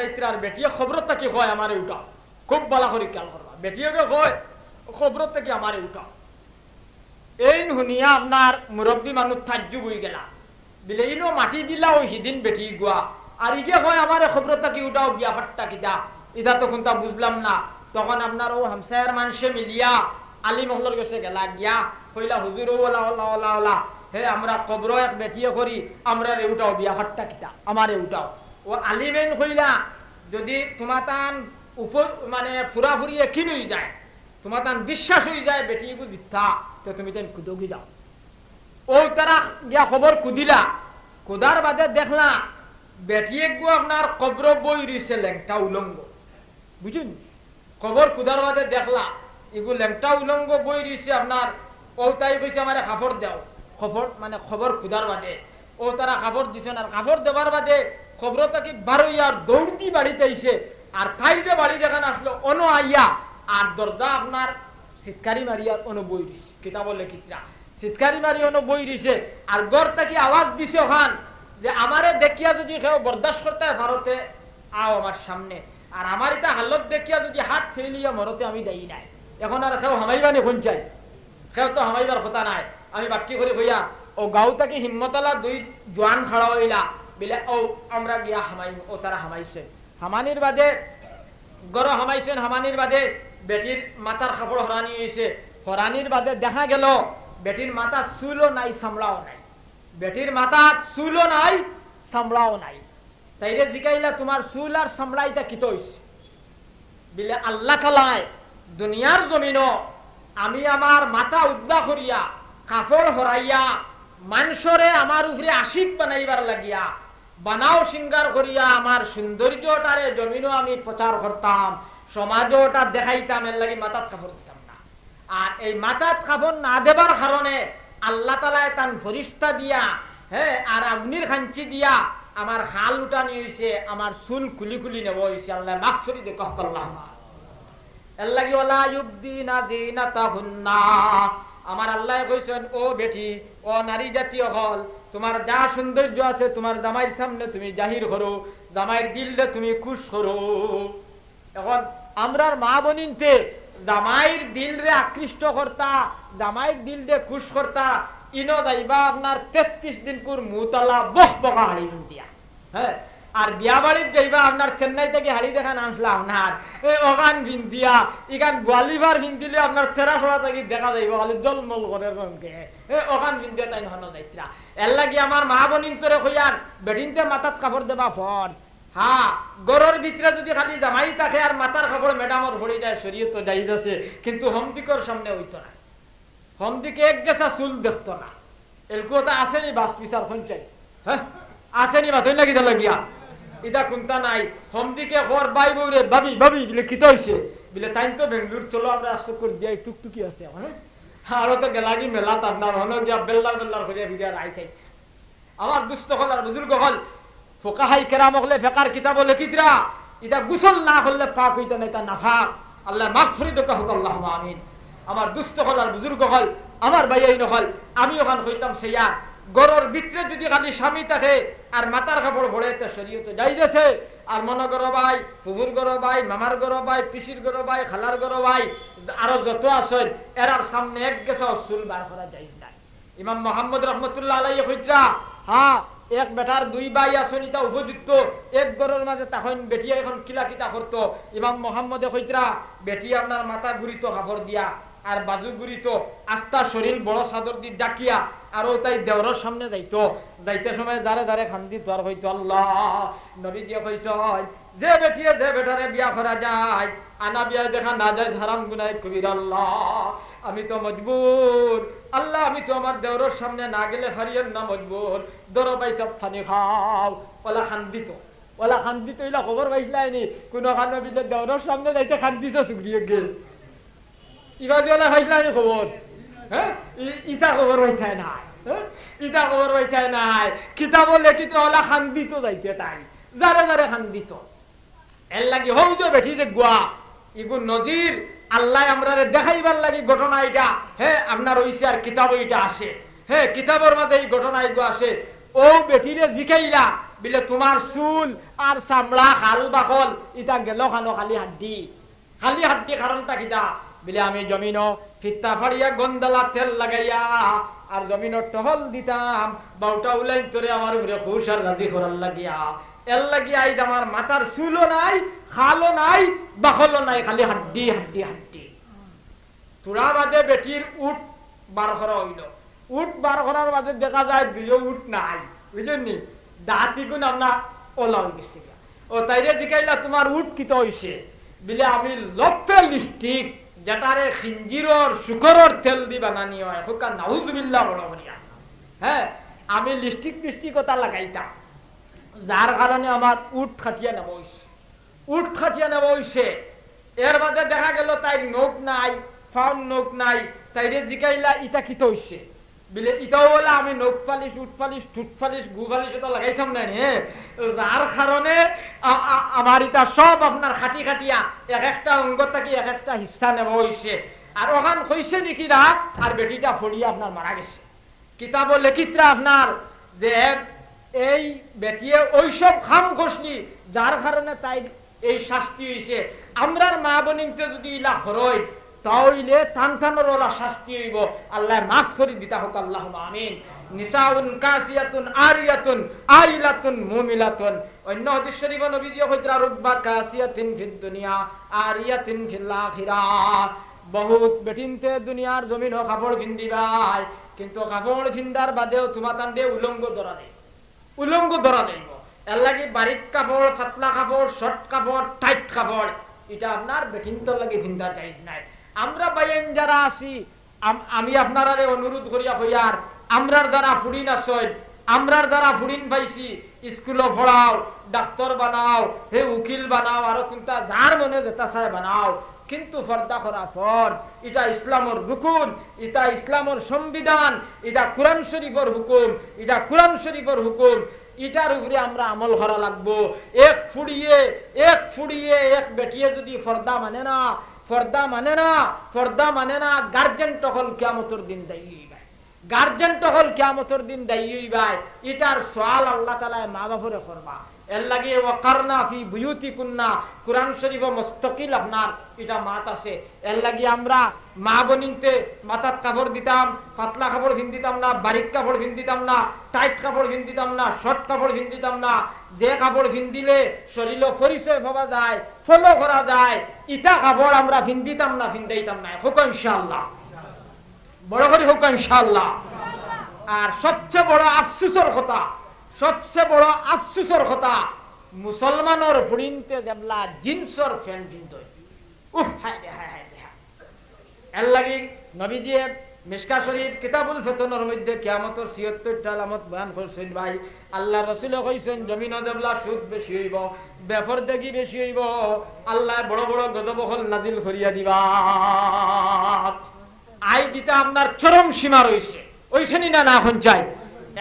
যাইত্রা আর বেটিয়ে খবরত থাকি হয় আমারে উঠাও, খুব বালা করে খেয়াল করবা, বেটিয়েকে হয় খবরত থাকি আমারে উঠাও। এই শুনিয়া আপনার মুরব্বী মানুষ তাজ্জুব হয়ে গেলা, বিলে ইনো মাটি দিলা ওই সিদিন বেটি গুয়া, আর ইগে হয় আমারে খবরত থাকি উঠাও বিয়া ফাট্টা কিতা, ইটা তখন তা বুঝলাম না। তখন আপনার ও হামসায়ের মানুষে মিলিয়া আলী মহলর কাছে গেলা, গিয়া কইলা হুজুর ওলা ওলা ওলা ওলা, হে আমরা কবর এক বেটিয়ে করি, আমরা রে উঠাও বিয়া ফাট্টা কিতা আমারে উঠাও। ও আলিমেন কইলা যদি তোমার তান উপর মানে ফুরাফুরি একিন হয়ে যায়, তোমার তান বিশ্বাস হয়ে যায় বেটিগু দিতা, তো তুমি তাই কুদগি যাও। ও তারা গিয়া খবর কুদিলা, কুদার বাদে দেখলা বেটিয়ে গু আপনার কবর বই রইছে লেংটা উলঙ্গ, বুঝুন? খবর কুদার বাদে দেখলা এগু লেংটা উলঙ্গ বই রইছে আপনার। ও তাই কইছে আমারে কাপড় দাও, খবর মানে খবর কুদার বাদে ও তারা কাপড় দিছেন, আর কাপড় দেবার বাদে খবর তাকে বারোইয়ার দৌড়তি বাড়িতে আইছে, আর তাইতে বাড়ি দেখান আসলো অন আইয়া, আর দরজা আপনার চিৎকারি মারিয়ার অন বই দিছে, কিতাব লেখিতরা চিৎকারি মারি অন বই দিছে, আর গড় তাকে আওয়াজ দিছে ওখান যে আমারে দেখিয়া যদি কেউ বরদাস্ত করতে হয় ভারতে আও আমার সামনে, আর আমার এটা হালত দেখিয়া যদি হাত ফেলিয়া মরতে আমি দেই নাই। এখন আর কেউ হামাইবানি খুন চাই, কেউ তো হামাইবার কথা নাই। আমি বাট্টি করে কইয়া ও গাঁও তাকে হিম্মতলা দুই জোয়ান খাড়া হইলা, বিলে ও আমরা গিয়া হামাই, ও তারা হামাইছে। হামানির বাদে গড় হামাইছেন, হামানির বাদে বেটির মাথার কাপড় হরানি হয়েছে, হরানির বাদে দেখা গেল বেটির মাথা চুলও নাই সামলাও নাই, বেটির মাথা চুলও নাই সামলাও নাই। তাইরে জিকাইলা তোমার চুল আর সামলাইটা কিত হইছে? বিলে আল্লাহ তাআলায় দুনিয়ার জমিনও আমি আমার মাথা উদ্দা করিয়া কাপড় হরাইয়া মানুষরে আমার উপরে আশিক বানাইবার লাগিয়া বানাও সিঙ্গার করিয়া আমার সৌন্দর্যটারে জমিনও আমি প্রচার করতাম, সমাজও ওটা দেখাইতাম, এর লাগি মাথাত কাপড় দিতাম না। আর এই মাথাত কাপড় না দেবার কারণে আল্লাহ তাআলায় তান ফরিস্তা দিয়া, হ্যাঁ, আর আগুনির খাঞ্চি দিয়া আমার হাল উঠা নিয়েছে, আমার চুল খুলি খুলি নেব হয়েছে। আল্লাহ মাফ করি দে, কহ আল্লাহ। এর লাগি ওয়ালা ইউবদিনা জিনাতাহুন্না, আমার আল্লাহ কইছেন ও বেটি, ও নারী জাতীয় হল, তোমার যা সৌন্দর্য আছে তোমার জামাইয়ের সামনে তুমি জাহির করো, জামাইয়ের দিলরে তুমি খুশ করো। এখন আমরার মা বনিনতে জামাইয়ের দিলরে আকৃষ্ট করতা, জামাইয়ের দিলরে খুশ করতা, ইনো যাইবা আপনার 33 দিন কুর মুতালা বহ বকা হাড়ি দিয়া, হ্যাঁ। আর বিয়া বাড়ির যাইবা আপনার চেন্নাই থেকে হাড়ি দেখান আসলা আপনার ওখান ভিন্দিয়া, ইখান গোয়ালিবার ভিন্দিলে আপনার তেরাছড়া থেকে দেখা যাইব খালি জলমল করে রঙকে ওখান ভিন্দিয়া তাই নহন যাইত্রা। এর লাগি আমার মা বোনিন তোরে কইয়ার বেটিনতে মাথাত কাপড় দেবা ফর, হ্যাঁ, গরর ভিতরে যদি খালি জামাই থাকে আর মাথার কাপড় ম্যাডামর ভরে যায় শরীয়ত যাই যাচ্ছে, কিন্তু হমদিকর সামনে হইতো না, হমদিকে এক গেছা চুল দেখতো না। এলকুটা আসেনি বাস পিসার পঞ্চায়েত, হ্যাঁ আসেনি মাথই না কিতা লাগিয়া ইটা কোনটা নাই। হমদিকে ঘর বাই বউরে ভাবি ভাবি বলে কিতা হইছে, বলে তাই তো বেঙ্গলুর চলো আমরা আসো করে দিয়া টুকটুকি আছে, হ্যাঁ, আরো তো গেলাগি মেলা তার নাম হলো গিয়া বেল্লার বেল্লার করিয়া বিরিয়া রাইট আইছে। আমার দুস্থ হল আর বুজুর্গ হল ফোকাহাই কেরাম হলে ফেকার কিতাব লেখিতরা ইটা গুসল না করলে পাক হইতো না, এটা নাফাক। আল্লাহ মাগফিরাত হোক, আল্লাহুম্মা আমিন। আমার দুস্থ হল আর বুজুর্গ হল, আমার ভাইয়াই নহল, আমি ওখান হইতাম সেইয়া গরর ভিতরে যদি খালি স্বামী থাকে আর মাথার কাপড় ভরে তো শরীয়ত যাই যাচ্ছে। আর মনে করো ভাই, ফুফুর গরো ভাই, মামার গরো ভাই, পিসির গরো ভাই, খালার গরো ভাই, আরো যত আছেন এরার সামনে এক গেছে চুল বার করা যায় না। ইমাম মোহাম্মদ রহমতুল্লাহ আলাইহি কইতরা, হ্যাঁ, এক বেটার দুই ভাই আসন ইটা উপযুক্ত, এক গরর মাঝে তখন বেটিয়া এখন কিলা কিতা করতো। ইমাম মোহাম্মদে কইতরা বেটি আপনার মাথা ঘুরিত কাপড় দিয়া, আর বাজু ঘুরিত আস্তা শরীর বড় চাদর দিয়ে ডাকিয়া, আর ও তাই দেওরের সামনে যাইতো, যাইতে সময় যারে যারে খান্দি তোর হইতো আল্লাহ নবী দিয়ে কইছ যে বেটিয়ে যে বেটারে বিয়া করা যায় আনা বিয়া দেখা না যায় হারাম গুনাহ কবির। আল্লাহ আমি তো মজবুর, আল্লাহ আমি তো আমার দেওরের সামনে না গেলে হারিয়েন না মজবুর, দরো পাই সব ফানি খাও। ওলা খান্দিত, ওলা খান্দিত ইলা খবর পাইছিলাইনি কোনো খানো বিলে দেওরের সামনে যাইতে খান্দিছ সুগ্রিয়ে গেল ইবাদিওয়ালা পাইছিলাইনি খবর, হ্যাঁ, ইটা খবর পাইতাই নাই, ইটা খবর পাইতাই নাই। কিতাব লেখিত ওলা খান্দিত যাইতে তাই যারে যারে খান্দিত। এর লাগি হৌ যে বেঠি যে গুয়া ইগু নজির আল্লাহ আমরা দেখাইবার লাগি ঘটনা এটা, হ্যাঁ, আপনার হইছে আর কিতাব এটা আসে, হ্যাঁ, কিতাবের মাঝে এই ঘটনা এগু আসে। ও বেটিরে জিকাইলা বিলে তোমার চুল আর চামড়া খাল বাকল ইটা গেল খানো খালি হাড্ডি কারণটা কিটা বিলে আমি জমিন ফিত্তা ফাড়িয়া গন্দালা তেল লাগাইয়া আর জমিন টহল দিতাম বাউটা উলাইন তোরে আমার উপরে খুশ আর রাজি করার লাগিয়া এর লাগিয়া আইজ আমার মাথার চুলও নাই খালও নাই বাকলও নাই খালি হাড্ডি তোরা বাদে বেটির উট বার করা হইল উট বার করার বাদে দেখা যায় দুইও উট নাই বুঝলেন নি দাঁতি গুণ আপনার ওলা হয়ে গেছে ও তাইরে জিকাইলা তোমার উট কিতা হইছে বিলে আমি লফে লিপস্টিক যেটারে খিঞ্জিরর শুকরর তেল দি বানানি হয় হোকা নাউজুবিল্লাহ বড় করিয়া হ্যাঁ আমি লিপস্টিক কথা লাগাইতাম যার কারণে আমার উট খাটিয়া নেব হইছে এর বাদে দেখা গেল তাই নখ নাই ফাউন নখ নাই তাইরে জিকাইলা ইটা কিতা হইছে বিলে ইটাও বলে আমি নখ পালিশ উঠ পালিশ ঠুট পালিশ গু পালিশ এটা লাগাইতাম না যার কারণে আমার ইটা সব আপনার খাটিয়া এক একটা অঙ্গ থাকি এক একটা হিস্সা নেব হইছে আর ওখান কইছে নাকি না আর বেটিটা ফড়িয়া আপনার মারা গেছে কিতাব লেখিতরা আপনার যে এই বেটিয়ে ওইসব খাম খসলি যার কারণে তাই এই শাস্তি হইছে আমরার মা বোনিতে যদি ইলা খরচ তাইলে টানটানোর ওলা শাস্তি হইব আল্লাহ মাফ করে দিতা হোক আল্লাহুম্মা আমিন নিসাউন কাসিয়াতুন আরিয়াতুন আইলাতুন মুমিলাতুন অন্য হাদিস শরীফে নবীজি কইরা রুব্বা কাসিয়াতিন ফিদ দুনিয়া আরিয়াতিন ফিল আখিরাহ বহুত বেটিনতে দুনিয়ার জমিন কাপড় ফিন্দিবাই কিন্তু কাপড় ফিন্দার বাদেও তোমার তান্ডে উলঙ্গ ধরা যাইব এর লাগি বারিক কাপড় পাতলা কাপড় শর্ট কাপড় টাইট কাপড় এটা আপনার বেটিনতর লাগি ফিন্দা জায়েজ নাই আমরা বাইন যারা আছি আমি আপনারা অনুরোধ করিয়া হইয়ার আমরার দ্বারা ফুড়িন আসই আমরার দ্বারা ফুড়িন পাইছি স্কুলে পড়াও ডাক্তার বানাও হে উকিল বানাও আর কোনটা যার মনে যেটা চাই বানাও কিন্তু পর্দা করা ফরজ এটা ইসলামের রুকুন এটা ইসলামের সংবিধান এটা কোরআন শরীফের হুকুম এটার উপরে আমরা আমল করা লাগবো এক ফুড়িয়ে এক বেটিয়ে যদি পর্দা মানে না গার্জেন তখন কিয়ামতের দিন দায়ী হইবাই এটার সওয়াল আল্লাহ তাআলা মা বাপরে করবা এর লাগে ওয়াকারনা ফি বুয়ুতিকুন্না কুরআন শরীফে মুস্তাকিল আপনার এটা মাত আছে এর লাগে আমরা মা বনিনতে মাথাত কাপড় দিতাম পাতলা কাপড় দিতাম না বারিক কাপড় দিতাম না টাইট কাপড় দিতাম না শর্ট কাপড় দিতাম না যে কাপড় দিলে শরীর পরিচয় পাওয়া যায় ফলো করা যায় ইটা কাপড় আমরা দিতাম না দিতাম না হোক ইনশাআল্লাহ বড় করে হোক ইনশাআল্লাহ আর সবচেয়ে বড় আফসোসের কথা মুসলমানের ফুড়িনতে যেবলা জিন্সর ফ্যান ফিনতে হায় এর লাগি নবীজি মিশকা শরীফ কিতাবুল ফিতনের মধ্যে কিয়ামতের ৭৬টা আলামত বয়ান করছেন ভাই আল্লাহ রাসূল কইছেন জমিন যেবলা সুদ বেশি হইব বেপরদেগি বেশি হইব আল্লাহ বড় বড় গজব নাজিল করিয়া দিবা আই দিতে আপনার চরম সীমা রয়েছে ওইখানে না এখন চাই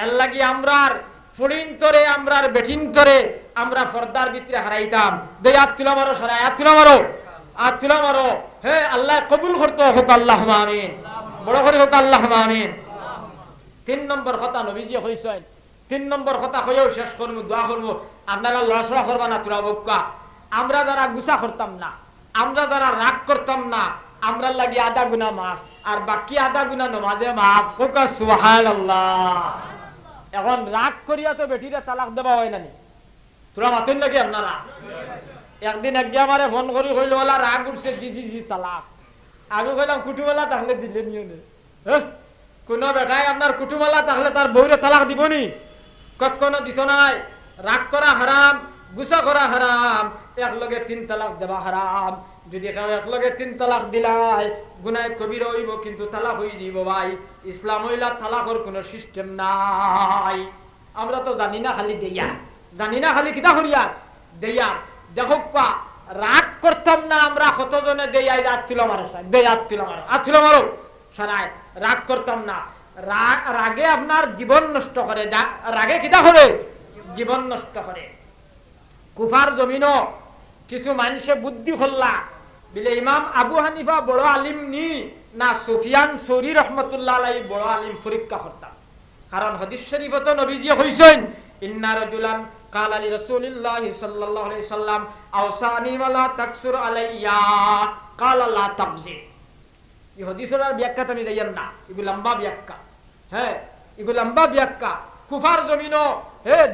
এর লাগি আমরার ফুড়িনতরে আমরার বেটিনতরে আমরা পর্দার ভিতরে হারাইতাম দেই হাত তুলা মারো সারা হাত তুলা মারো হে আল্লাহ কবুল করতে হোক আল্লাহুম্মা আমিন বড় করে হোক আল্লাহুম্মা আমিন 3 নম্বর কথা নবীজি কইছেন 3 নম্বর কথা কইও শেষ করব দোয়া করব আপনারা লড়াচড়া করবা না তোরা বক্কা আমরা যারা গুসা করতাম না আমরা যারা রাগ করতাম না আমরা লাগি আধা গুনাহ মাফ আর বাকি আধা গুনাহ নামাজে মাফ হোক সুবহানাল্লাহ এখন রাগ করিয়া তো বেটিরে তালাক দেবা হয় না তোরা মাতেন নাকি আপনারা একদিন একদিন আমারে ফোন করি কইল ওলা রাগ উঠছে দিছি তালাক আমি কইলাম কুটুমেলা তাহলে দিলে নিও নে কোন বেটাই আপনার কুটুমেলা তাহলে তার বউরে তালাক দিবনি কখনো দিত নাই রাগ করা হারাম গুসা করা হারাম একলগে 3 তালাক দেবা হারাম যদি কেউ একলগে 3 তালাক দিলাই গুনাহ কবিরা হইব কিন্তু তালাক হই দিব ভাই ইসলাম হইলা তালাকের কোনো সিস্টেম নাই আমরা তো জানি না খালি কিতা করিয়া দেয়া দেখো রাগ করতাম না আমরা কতজনে দেয়াই হাত তুলা মারো সারাই রাগ করতাম না রাগে আপনার জীবন নষ্ট করে রাগে কিতা করে জীবন নষ্ট করে কুফার জমিনও কিছু মানুষে বুদ্ধি করলা বিলে ইমাম আবু হানিফা বড় আলিম নি না সুফিয়ান সৌরি রহমতুল্লাহ আলাইহি বড় আলিম পরীক্ষা করতাম কারণ হাদিস শরীফে তো নবীজি কইছেন ইন্না রাজুলান قال لرسول الله صلى الله عليه وسلم اوصاني ولا تكسر علي قال لا تغزي এই হাদিসের ব্যাখ্যা তুমি যাইয়েন না এগুলো লম্বা ব্যাখ্যা হ্যাঁ এগুলো লম্বা ব্যাখ্যা কুফার জমিনও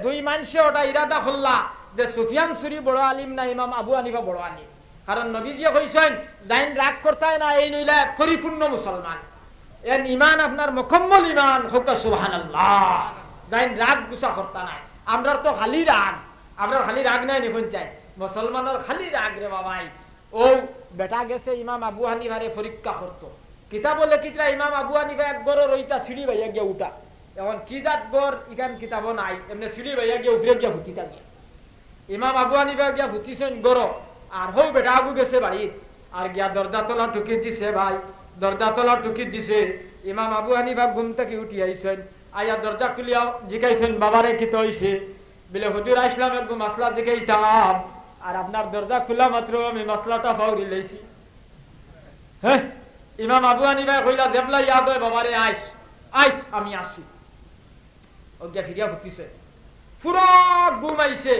দুই মানুষে ওটা ইরাদা করলা যে সুফিয়ান সুরি বড় আলিম না ইমাম আবু হানিফা বড় আলিম কারণ নবীজি কইছেন যাইন রাগ করতায় না এই নইলে পরিপূর্ণ মুসলমান এন ইমান আপনার মুকম্মল ইমান হোক সুবহানাল্লাহ যাইন রাগ গুসা করতা না আমরা তো খালি রাগ আমরা খালি রাগ নাই নিখন চাই মুসলমানের খালি রাগ রে বাবাই ও বেটা গেছে ইমাম আবু হানিফারে পরীক্ষা করতো কিতাব লেখিতরা ইমাম আবু হানিফা এক গড় রইতা সিঁড়ি ভাইয়া গিয়ে উঠা এখন কি জাত গড় ইখান কিতাব নাই এমনি সিঁড়ি ভাইয়া গিয়ে উফরে গিয়া ফুটি থাকে ইমাম আবু হানিফা গিয়া ফুটিছেন গড় আর হো বেটা আবু গেছে বাড়িত আর গিয়া দরজা তলা টুকি দিছে ভাই দরজা তলা টুকি দিছে ইমাম আবু হানিফা ঘুম থেকে উঠি আইছেন আয়া দরজা খুলিয়া জিকাইছেন বাবারে কি তো হইছে বলে হুজুর আসলাম একটু মাসলা জিকাইতাম আর আপনার দরজা খোলা মাত্র আমি মাসলাটা ফাউরি লইছি হ্যাঁ ইমাম আবু হানিফা কইলা জেবলা ইয়াদ হয় বাবারে আইস আইস আমি আসি ওকে ফিরিয়া ফুটিছে পুরা ঘুমাইছে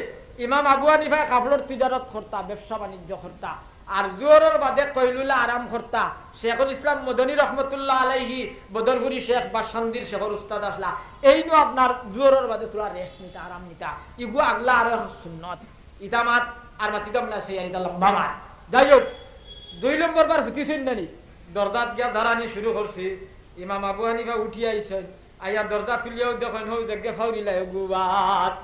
ইমাম আবু হানিফা কাপড়ের তিজারত করতা ব্যবসা বাণিজ্য করতা আর জোরের বাদে কইলুলা আরাম করতা শেখুল ইসলাম মদনী রহমতুল্লাহ আলাইহি বদরপুরি শেখ বা শান্দির শেখর উস্তাদ আসলা এই নো আপনার জোরের বাদে তোরা রেস্ট নিতা আরাম নিতা ইগু আগলা আর সুন্নত ইতামাত আর মাতিতাম না সেই আইতা লম্বা মার যাই হোক 2 নম্বর বার ফুটিছেন নানি দরজাত গিয়া ধারানি শুরু করছি ইমাম আবু হানিফা উঠি আইছেন আইয়া দরজা খুলিয়াও দেখেন হো জায়গা ফাউরিলাই গুবাত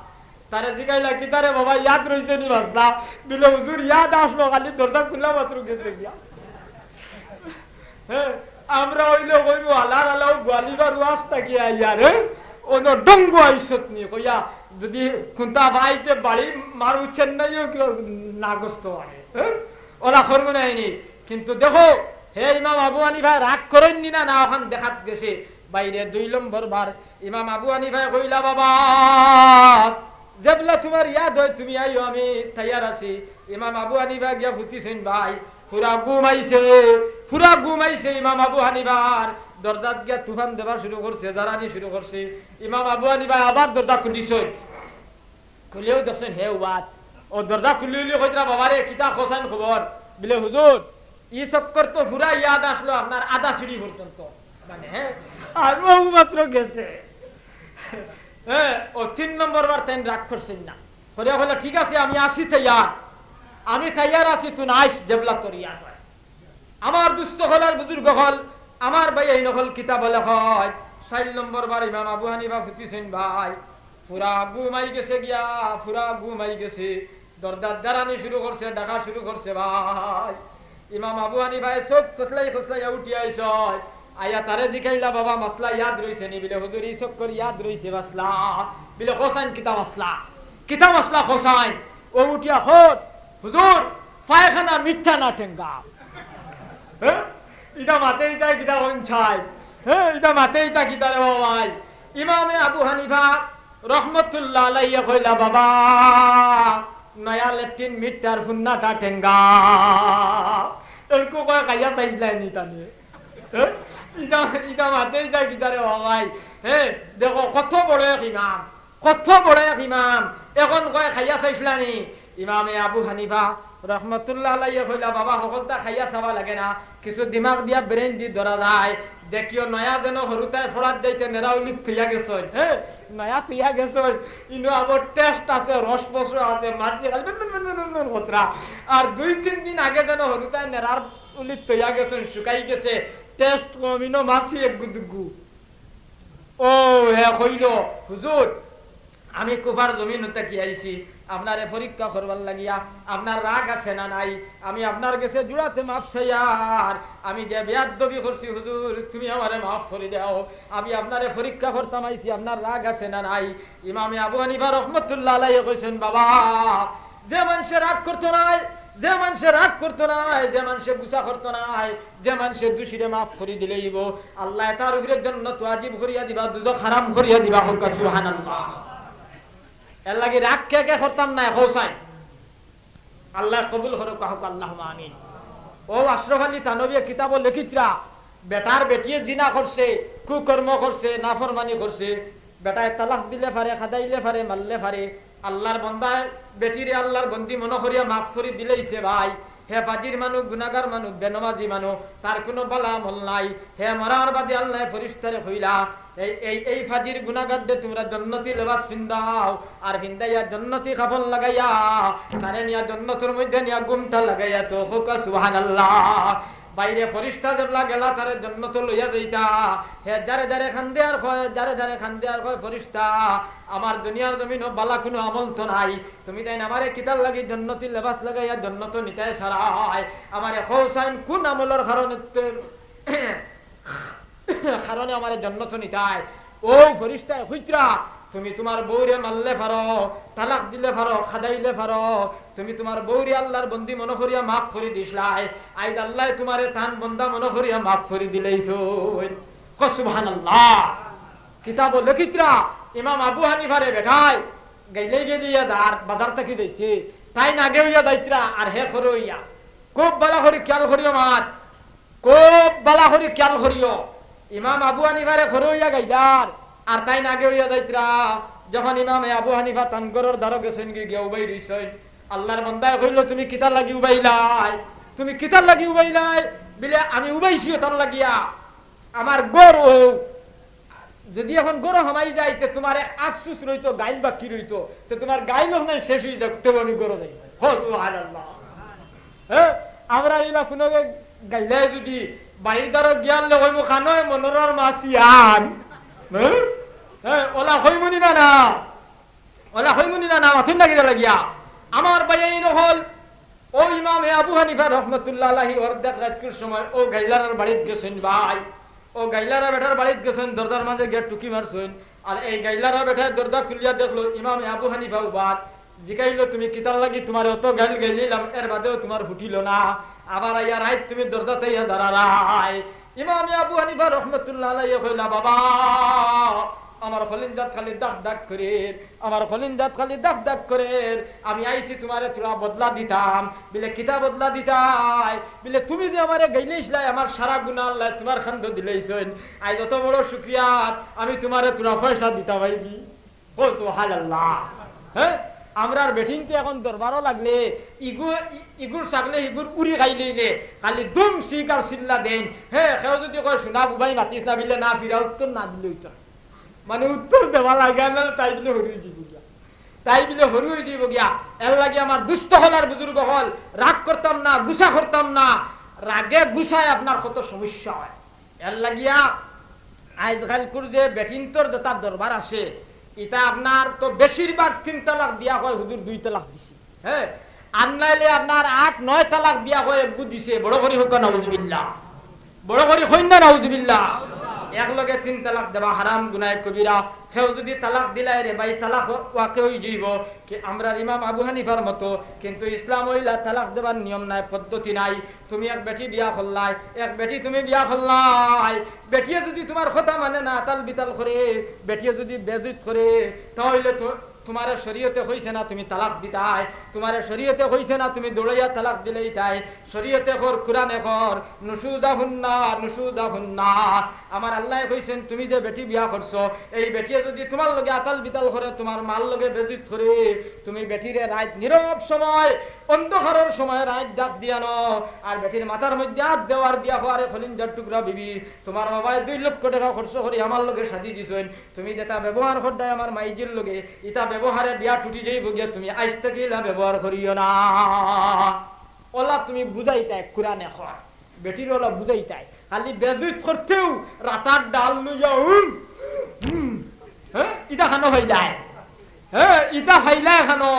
তারে জিগাইলা কি তারে বাবা ইয়াদ রইছে নি মাসলা বিলে হুজুর ইয়াদ আসলো খালি দরজা খুললা মাত্র গেছে গিয়া হ্যাঁ আমরা হইলো কইবো আলার আলাও গোয়ালিবার ওয়াস্তা কি আইয়া রে ওনো ডঙ্গ আইছত নি কইয়া যদি কুন্তা ভাইতে বাড়ি মার উচ্ছেন নাইও নাগস্ত হয় হ্যাঁ ওলা করবো নাইনি কিন্তু দেখো হে ইমাম আবু হানিফা রাগ করেননি না না ওখান দেখাত গেছে বাইরে 2 নম্বর বার ইমাম আবু হানিফা কইলা বাবা জেবলা তোমার ইয়াদ হয় তুমি আইও আমি তৈয়ার আছি ইমাম আবু হানিফা গিয়া ফুটিছেন ভাই পুরা ঘুমাইছে ইমাম আবু হানিফার দরজাত গিয়া তুফান দেবা শুরু করছে জারানি শুরু করছে ইমাম আবু হানিফা আবার দরজা খুলিছেন খুলেও দেখছেন হে ওয়াত ও দরজা খুলিলি কইরা বাবারে কিতা খোসান খবর বলে হুজুর ই চক্কর তো পুরা ইয়াদ আসলো আপনার আধা সিঁড়ি পর্যন্ত মানে হ্যাঁ আর ও মাত্র গেছে হ্যাঁ ও 3 নম্বর বার তাই রাগ করছেন না করিয়া বলে ঠিক আছে আমি আসি তৈয়ার আছি তুই আইস জেবলা তোর ইয়াদ হয় আমার দুস্থ হলার বুজুর্গ হল আমার ভাই এই নকল কিতাব লেখয় 4 নম্বর বার ইমাম আবু হানিফা ফুটিছেন ভাই পুরা ঘুমাই গেছে দরজার দাঁড়ানি শুরু করছে ডাকা শুরু করছে ভাই ইমাম আবু হানিফা চোখ খসলাই উঠি আইস আয়া তারে জিকাইলা বাবা মাসলা ইয়াদ রইছে নি বিলে হুজুর ই চক্কর ইয়াদ রইছে মাসলা বিলে খোসাইন কিতা মাসলা খোসাইন ও উঠিয়া হট হুজুর পায়খানা মিথ্যা না ঠেঙ্গা হ্যাঁ ইটা মাতে ইটা কিতা কোন ছাই হ্যাঁ ইটা মাতে ইটা কিতা রে ভাই ইমামে আবু হানিফা রহমতুল্লাহ আলাইহি কইলা বাবা নয়া লেট্রিন মিটার ফুন্নাটা ঠেঙ্গা এরকম কয় কাইয়া চাইলাই নি তানি ইটা মাতে ইটা কিতা রে ভাই হ্যাঁ দেখো কত বড় এক ইমাম এখন কয় খাইয়া চাইছিলানি ইমামে আবু হানিফা রহমতুল্লাহ আলাইহি কইলা বাবা সকলটা খাইয়া চাবা লাগে না কিছু দিমাগ দিয়া ব্রেন দি ধরা যায় দেখিও নয়া যেন হরুতায় ফড়াত যাইতে নেরাউলি থইয়া গেছই হ্যাঁ নয়া থইয়া গেছই ইনো আবার টেস্ট আছে রস বস আছে মাঝে খতরা আর 2-3 দিন আগে যেন হরুতায় নেরার উলি থইয়া গেছেন শুকাই গেছে টেস্ট কমিনো মাছি এক গুদগু ও হে কইল হুজুর আমি কুফার জমিনতে কি আইছি আপনারে পরীক্ষা করবার লাগিয়া আপনার রাগ আছে না নাই আমি আপনার কাছে জুড়াতে মাফ চাইয়ার আমি যে বেয়াদবি করছি হুজুর তুমি আমারে মাফ করে দাও আমি আপনারে পরীক্ষা করতাম আইছি আপনার রাগ আছে না নাই ইমামে আবু হানিফা রহমতুল্লাহ আলাইহি কইছেন বাবা যে মানুষে রাগ করতো নাই যে মানুষে গুসা করতো নাই যে মানুষে দোষীরে মাফ করে দিলেইব আল্লাহ তার উপরে জান্নাত ওয়াজিব করিয়া দিবা দুজক হারাম করিয়া দিবা হোক সুবহানাল্লাহ এর লাগি রাগ কে করতাম না হোসাইন আল্লাহ কবুল করুক কাহক আল্লাহুম্মা আমিন ও আশরাফ আলী থানভী কিতাব লেখিতরা বেটার বেটিয়ে জিনা করছে কুকর্ম করছে নাফরমানি করছে বেটায় তালাক দিলে পারে খাদাইলে পারে মারলে পারে আল্লাহর বন্দায় বেটিরে আল্লাহর বন্দি মনে করিয়া মাফ করে দিলেইছে ভাই, হে ফাজির মানুষ, গুনাহগার মানুষ, বেনমাজি মানুষ, তার কোনো বালা আমল নাই। হে মরার বাদে আল্লাহ ফেরেশতারে কইলা এই ফাজির গুনাহগারদের তোমরা জান্নাতি লেবাস পিন্দাও, আর পিন্দাইয়া জান্নাতি কাফন লাগাইয়া তারে নিয়া জান্নাতের মধ্যে নিয়া গুমটা লাগাইয়া তো হোকা সুবহানাল্লাহ। বাইরে ফরিস্তা দেবলা গেলা তারে জান্নাত লইয়া যাইতা। হে যারে যারে খান্দে আর কয়, যারে যারে খান্দে আর কয় ফরিস্তা আমার দুনিয়ার জমিনও বালা কোনো আমল তো নাই, তুমি তাই আমারে কিতার লাগি জান্নাতি লেবাস লাগাইয়া জান্নাত নিতাই সারায়, আমারে খৌসাইন কোন আমলের কারণে আমারে জান্নাত নিতাই। ও ফরিস্তা হুইত্রা, তুমি তোমার বউরে মারলে পারো, তালাক দিলে পারো, খাদাইলে পারো, তুমি তোমার বউরে আল্লাহর বন্দি মনে করিয়া মাফ করে দিসলাই, আইদ আল্লাহ তোমারে তান বন্দা মনে করিয়া মাফ করে দিলেইছো। সুবহানাল্লাহ। কিতাব লেখিত্রা ইমাম আবু হানিফারে বেঠাই গাইলে গেলিয়া যার বাজার থেকে দিতে তাই নাগে হইয়া দায়িত্রা আর হে খরইয়া খুব বালা করি খেয়াল করিও মাত, খুব বালা করি খেয়াল করিও। ইমাম আবু হানিফারে খরইয়া গাইদার আর তাই নাগে হইয়া দায়িত্রা। যখন ইমাম আবু হানিফা তানগরের দ্বারা গেছেন গিয়ে উবাই দিছেন, আল্লাহর বান্দায় কইল তুমি কিতার লাগি উবাইলাই, তুমি কিতার লাগি উবাইলাই বিলে আমি উবাইছি তার লাগিয়া আমার গরু, যদি এখন গরু হামাই যাইতে তোমার এক আফসুস রইতো, গাইল বাকি রইতো, তো তোমার গাইল নাই শেষ হয়ে দেখতে আমি গরু যাই। হ্যাঁ আমরা এলা কোনো গাইলে যদি বাহির দ্বারা গিয়ালে হইব খানো মনোরার মাসিয়ান, হ্যাঁ ওলা হইমনি না না, ওলা হইমনি না না মাথুন না গিয়া লাগিয়া আমার বাইয়াই নহল। ও ইমাম আবু হানিফা রহমতুল্লাহ আলাইহি অর্ধেক রাতের সময় ও গাইলার বাড়িত গেছেন ভাই, ও গাইলারা বেটার বাড়িত গেছেন, দরজার মাঝে গিয়ে টুকি মারছেন, আর এই গাইলারা বেটার দরজা খুলিয়া দেখলো ইমাম আবু হানিফা উবাদ, জিগাইলো তুমি কিতার লাগি তোমার অত গাইল গাইলাম এর বাদেও তোমার ফুটিল না, আবার আইয়া রাইত তুমি দরজাতে ইয়া দাঁড়াই। ইমাম আবু হানিফা রহমতুল্লাহ আলাইহি কইলা বাবা আমার খলিনদাত খালি দাগ দাগ করে, আমার খলিনদাত খালি দাগ দাগ করে, আমি আইছি তোমারে তোরা বদলা দিতাম বিলে কিতা বদলা দিতাই বিলে তুমি যে আমারে গাইলেইছলাই আমার সারা গুনাহ আল্লাহ তোমার খান্দ দিলেইছেন, আই যত বড় শুকরিয়াত আমি তোমারে তোরা পয়সা দিতাম আইছি। সুবহানাল্লাহ। হ্যাঁ আমরার বেঠিনতে এখন দরবারও লাগলে ইগুর সাগলে ইগুর উড়ি খাইলে খালি দুম শিক আর চিল্লা দেন। হ্যাঁ সেও যদি কয় শোনা বুবাই মাতিস না বিলে না ফিরা উত্তর না দিলে উত্তর মানে উত্তর দেওয়া লাগে না, তাই বিলে হরুই যাব গিয়া, তাই বিলে হরুই যাব গিয়া। এর লাগে আমার দুষ্ট হল আর বুজুর্গ হল রাগ করতাম না, গুসা করতাম না, রাগে গুসায় আপনার কত সমস্যা হয়। এর লাগিয়া আজকাল করে যে বেটিনতর যেটা দরবার আছে এটা আপনার তো বেশিরভাগ 3 তালাক দিয়া হয়, হুজুর 2 তালাক দিছি। হ্যাঁ আর নাইলে আপনার 8-9 তালাক দিয়া হয়, একগু দিছে। বড় করি হোক নাউজুবিল্লাহ, বড় করি হইন না নাউজুবিল্লাহ। একলগে 3 তালাক দেওয়া হারাম গুনাহ কবিরা। সেও যদি তালাক দিলাই রে ভাই তালাক ওয়াকে হয়ে যাইব কি আমরা ইমাম আবু হানিফার মতো, কিন্তু ইসলাম হইলা তালাক দেবার নিয়ম নাই, পদ্ধতি নাই। তুমি এক বেটি বিয়া করলাই, এক বেটি তুমি বিয়া করলাই, বেটিয়ে যদি তোমার কথা মানে না তাল বিতাল করে, বেটিয়ে যদি বেজুত করে, তাহলে তো তোমার শরীয়তে হইছে না তুমি তালাক দিতাই, তোমার শরীয়তে হইছে না তুমি দৌড়াইয়া তালাক দিলেই তাই। শরীয়তে কর, কোরআনে কর, নুশুজাহুন্না নুশুজাহুন্না। আমার আল্লাহ কইছেন তুমি যে বেটি বিয়া করছো এই বেটিয়ে যদি তোমার লগে আতাল বিতাল করে, তোমার মাল লগে বেজিত করে, তুমি বেটিরে রাত নীরব সময় অন্ধকারের সময় রাত ডাক দিয়ানো, আর বেটির মাথার মধ্যে হাত দেওয়ার দিয়া হওয়ারে খলিঞ্জার টুকরা বিবি তোমার বাবায় 2 লক্ষ টাকা খরচ করে আমার লগে শাদি দিছেন, তুমি যেটা ব্যবহার করতে আমার মাইজির লগে ইটা ব্যবহারে বিয়া টুটি যাইব গিয়া, তুমি আজ থেকে ব্যবহার করিও না। ওলা তুমি বুঝাইতাই কোরআনে কর, বেটির ওলা বুঝাইতাই খালি বেজুত করতেও রাতার ডাল লইয়া হ্যাঁ ইটা খানো ভাইলাই, হ্যাঁ ইটা ভাইলাই খানো।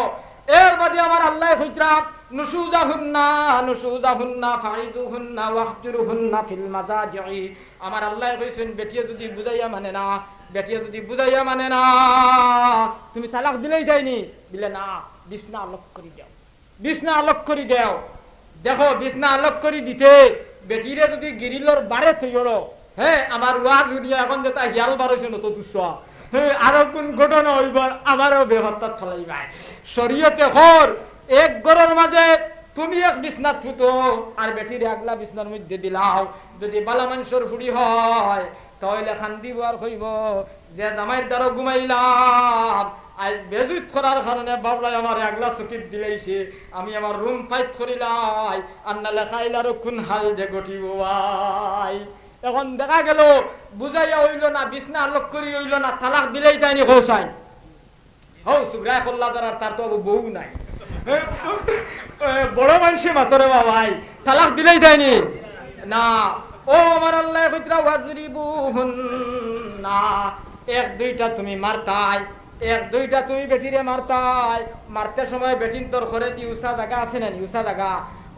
এর বাদে আমার আল্লাহ কইরা নুশুজাহুন্না নুশুজাহুন্না ফাইজুহুন্না ওয়াহজুরুহুন্না ফিল মাজাজি। আমার আল্লাহ কইছেন বেটিয়ে যদি বুঝাইয়া মানে না, বেটিয়ে যদি বুঝাইয়া মানে না, তুমি তালাক দিলেই যায়নি বিলে না, বিছনা আলোক করে দাও, বিছনা আলোক করে দাও। দেখো বিছনা আলোক করে দিতে বেটিরে যদি গিরিলর বারে থইলো, হ্যাঁ আমার ওয়াজ দুনিয়া এখন যেটা হিয়াল বারছে নত দুসা, হ্যাঁ আরো কোন ঘটনা হইবার আমারও বেহত্তা ফলাইবাই। শরীয়তে হর এক ঘরের মাঝে তুমি এক বিছনা থুতো আর বেটিরে আগলা বিছনার মধ্যে দিলাও, যদি বালা মানুষের ফুড়ি হয় তাহলে খান্দিব আর কইব যে জামাইয়ের দ্বারা ঘুমাইলাম, আজ বেজুত করার কারণে বাবলাই আমার একলা চকিত দিলেইছে আমি আমার রুম ফাইট করিলাই আর না লেখাইলার কোন হাল যে গঠিব ভাই এখন দেখা গেল বুঝাইয়া হইল না বিছনা আলোক করি হইল না তালাক দিলেই তাইনি খোসাই হও সুগ্রায় খোল্লা দ্বারা তার তো বউ নাই বড় মানুষে মাতরে ভাই তালাক দিলেই তাইনি না ও আমার আল্লাহ কইতরা ওয়াজরিবুহুন না এক দুইটা তুমি মারতাই এক দুইটা তুমি বেটিরে মারতাই মারতে সময় বেটিন তোর ঘরে দি উষা জায়গা আছে না উষা জায়গা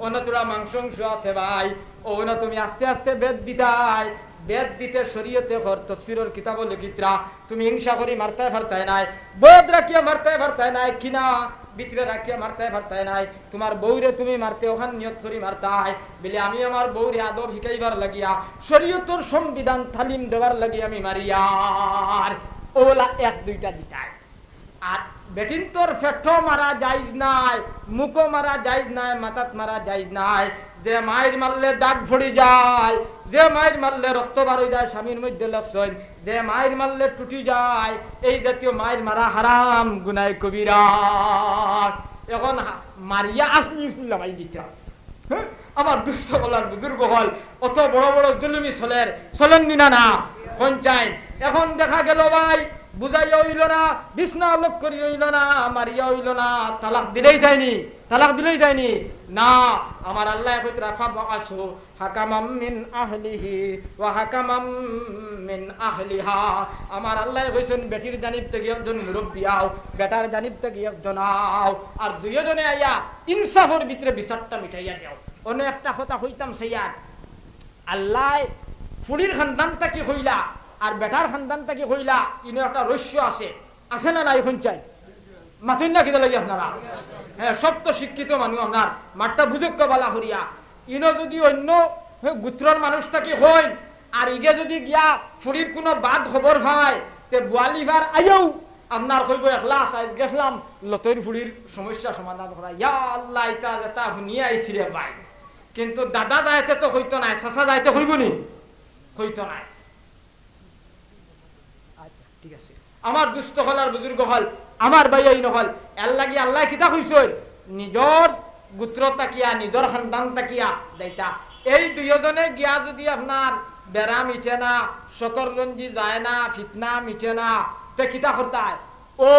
অন্য তোরা মাংস আছে ভাই ও না তুমি আস্তে আস্তে বেদ দিতাই বেদ দিতে শরীয়তে ঘর তফসিরের কিতাব লিখিতরা তুমি হিংসা করি মারতে পারতাই নাই বোধ রাখিয়া মারতে পারতাই নাই কিনা ভিতরে রাখিয়া মারতে পারতাই নাই তোমার বউরে তুমি মারতে ওখান নিয়ত করি মারতাই বলে আমি আমার বউরে আদব শিখাইবার লাগিয়া শরীয়তের সংবিধান তালিম দেওয়ার লাগি আমি মারিয়ার ওলা এক দুইটা দিতাই আর বেটিন তোর ফেটো মারা যাইজ নাই মুখো মারা যাইজ নাই মাথাত মারা যাইজ নাই যে মায়ের মারলে ডাক ভরি যায় যে মায়ের মারলে রক্ত বার হয়ে যায় স্বামীর মধ্যে লক্ষণ যে মায়ের মারলে টুটি যায় এই জাতীয় মায়ের মারা হারাম গুনাহ কবিরা এখন মারিয়া আসলি লাগাই দিতে আমার দুঃস্থ বলার বুজুর্গ হল অত বড় বড় জুলুমি চলেন নিনা না পঞ্চায়েত এখন দেখা গেল ভাই বুঝাইয়া হইল না বিছনা আলোক করি হইল না মারিয়া হইল না তালাক দিলেই যায়নি না আমার আল্লাহ কইতরা ফাবাসু হাকামাম মিন আহলিহি ওয়া হাকামাম মিন আহলিহা আমার আল্লাহ কইছেন বেটির জানিব থেকে একজন মুরব্বি আও বেটার জানিব থেকে একজন আও আর দুইজনে আইয়া ইনসাফের ভিতরে বিচারটা মিটাইয়া দাও অন্য একটা কথা কইতাম সেইয়ার আল্লাহ ফুলির খানদানটা কি হইলা আর বেটার খানদানটা কি হইলা ইনো একটা রহস্য আছে না নাই এখন চাই মাথুন না কিনা লাগি আপনারা হ্যাঁ সব তো শিক্ষিত মানুষ আপনার মাঠটা বুঝুক বালা হরিয়া ইনো যদি অন্য গুত্রর মানুষটা কি হয় আর ইগে যদি গিয়া ফুরির কোনো বাদ খবর হয় তে বুয়ালিভার আইও আপনার কইব একলা আইজ গেছলাম লতৈর ফুরির সমস্যা সমাধান করা ইয়া আল্লাহ ইতা যেটা শুনিয়ে আইছি রে ভাই কিন্তু দাদা যাইতে তো হইতো নাই চাচা যাইতে হইব নি হইতো নাই ঠিক আছে আমার দুষ্ট হল আর বুজুর্গ হল আমার ভাই এই নহল এর লাগি আল্লাহ কিতা কইছেন নিজর গোত্র তাকিয়া নিজর খানদান তাকিয়া যাইতা এই দুইজনে গিয়া যদি আপনার বেড়া মিটে না শকরগঞ্জি যায় না ফিতনা মিটে না তে কিতা করতায় ও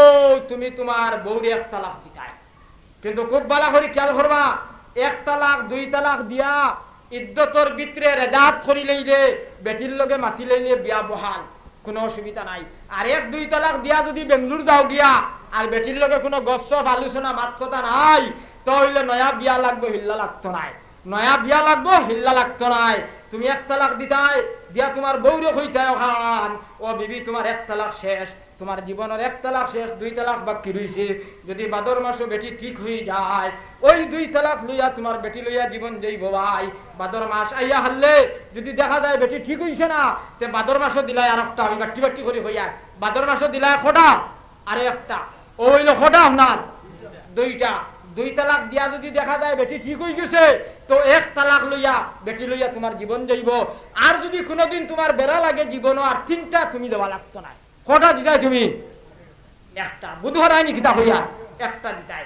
তুমি তোমার বউরে এক তালাক দিতায় কিন্তু খুব বালা করে খেয়াল করবা এক তালাক দুই তালাক দিয়া ইদ্যতর ভিতরে রেজাত করি লইলে বেটির লগে মাতি লইলে বিয়া বহাল কোনো অসুবিধা নাই আর এক দুই তালাক দিয়া যদি বেঙ্গলুর যাও গিয়া আর বেটির লগে কোনো গসব আলোচনা মাত কথা নাই তো হইলে নয়া বিয়া লাগবো হিল্লা লাগতো নাই নয়া বিয়া লাগবো হিল্লা লাগতো নাই তুমি এক তালাক দিতাই দিয়া তোমার বউরে হইতায় ওখান ও বিবি তোমার এক তালাক শেষ তোমার জীবনের এক তালাক শেষ দুই তালাক বাকি রইছে যদি ভাদর মাসও বেটি ঠিক হয়ে যায় ওই দুই তালাক লইয়া তোমার বেটি লইয়া জীবন যাইব ভাই ভাদর মাস আইয়া হারলে যদি দেখা যায় বেটি ঠিক হইছে না তে ভাদর মাসও দিলাই আর একটা আমি বাটি বাটি করে হইয়া ভাদর মাসও দিলাই খোটা আরে একটা ও হইলো খোটা আপনার দুইটা দুই তালাক দিয়া যদি দেখা যায় বেটি ঠিক হয়ে গেছে তো এক তালাক লইয়া বেটি লইয়া তোমার জীবন যাইব আর যদি কোনোদিন তোমার বেড়া লাগে জীবনও আর তিনটা তুমি দেওয়া লাগতো না কটা দিতাই তুমি একটা বুধবার আইনি কিতা হইয়া একটা দিতাই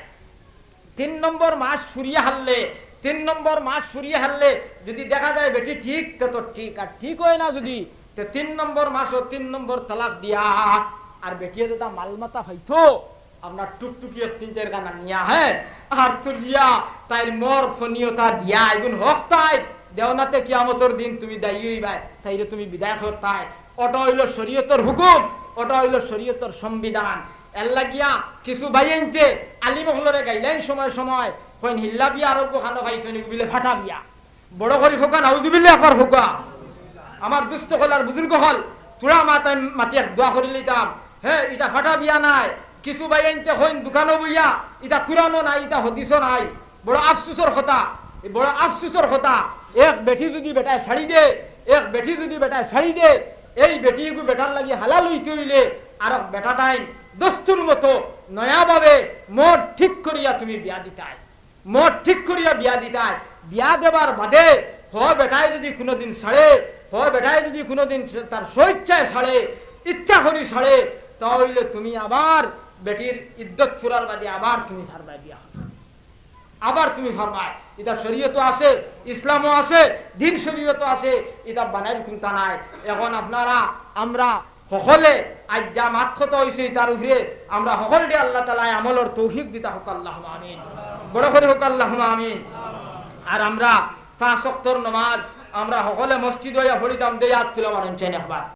3 নম্বর মাস ফুরিয়ে হারলে যদি দেখা যায় বেটি ঠিক তো ঠিক আর ঠিক হয় না যদি তো 3 নম্বর মাসও 3 নম্বর তালাক দিয়া আর বেটিয়ে যেটা মালমাতা হইতো আপনার টুকটুকি 3-4 গানা নিয়া হ্যাঁ আর তুলিয়া তাই মর ফনিয়তা দিয়া এগুন হক তাই দেওনাতে কিয়ামতের দিন তুমি দায়ী হইবাই তাইরে তুমি বিদায় করতাই ওটা হইল শরীয়তের হুকুম ওটা হইল শরীয়তের সংবিধান এল্লা গিয়া কিছু বাইনতে আলী মহলরে গাইলেন সময় কইন হিল্লা বিয়া আরব খানো খাইছেন বিলে ফাটা বিয়া বড় করি হোকা নাউজুবিল্লে একবার হোকা আমার দুষ্ট হল আর বুজুর্গ হল তোরা মাতিয়া দোয়া করে লইতাম হ্যাঁ এটা ফাটা বিয়া নাই কিছু বাইনতে কইন দোকানো বইয়া এটা কুরানো নাই এটা হদিসও নাই বড় আফসুসর কথা এক বেটি যদি বেটায় শাড়ি দে এই বেটিগু বেটার লাগি হালাল হইতে হইলে আর বেটা টাইম দস্তুর মতো নয়াভাবে মোট ঠিক করিয়া তুমি বিয়া দিতাই বিয়া দেবার বাদে বেটায় যদি কোনোদিন সাড়ে বেটায় যদি কোনোদিন তার স্বেচ্ছায় সাড়ে ইচ্ছা করি সাড়ে তাহলে তুমি আবার বেটির ইজ্জত চুরার বাদে আবার তুমি ফারবাই দিয়া আবার তুমি ফারবাই এটা শরীয়ত আছে ইসলামও আছে দিন শরীয়ত আছে এটা বানাই চিন্তা নাই এখন আপনারা আমরা সকলে আজ যা মাক্ষত হয়েছে তার উপরে আমরা সকল দিয়ে আল্লাহ তাআলা আমলের তৌফিক দিতা হোক আল্লাহুম্মা আমিন বড় করে হোক আল্লাহুম্মা আমিন আর আমরা 5 ওয়াক্তের নামাজ আমরা সকলে মসজিদ হইয়া পড়িতাম দেয়াত ছিল মানেন চাই একবার